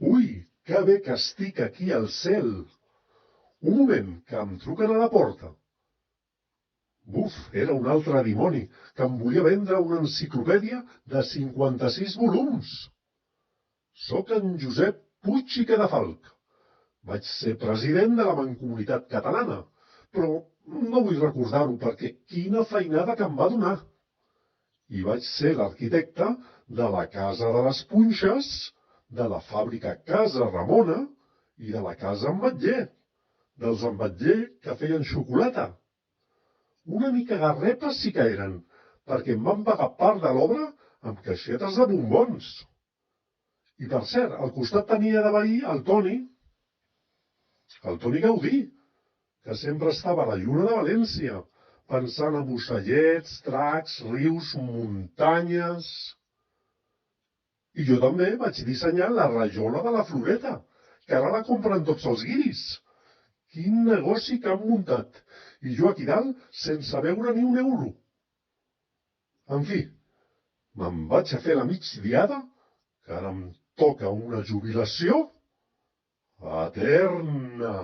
Ui, que bé que estic aquí al cel! Un moment, que em truquen a la porta. Buf, era un altre dimoni, que em volia vendre una enciclopèdia de 56 volums. Soc en Josep Puig i Cadafalch. Vaig ser president de la Mancomunitat Catalana, però no vull recordar-ho perquè quina feinada que em va donar. I vaig ser l'arquitecte de la Casa de les Punxes, de la fàbrica Casa Ramona i de la Casa Ametller, dels ametller que feien xocolata. Una mica garrepes sí que eren, perquè em van pagar part de l'obra amb caixetes de bombons. I per cert, al costat tenia de veí el Toni Gaudí, que sempre estava a la lluna de València, pensant en ocellets, dracs, rius, muntanyes. I jo també vaig dissenyar la rajola de la Floreta, que ara la compren tots els guiris. Quin negoci que han muntat! I jo aquí dalt sense veure ni un euro. En fi, me'n vaig a fer la migdiada, que ara em toca una jubilació eterna.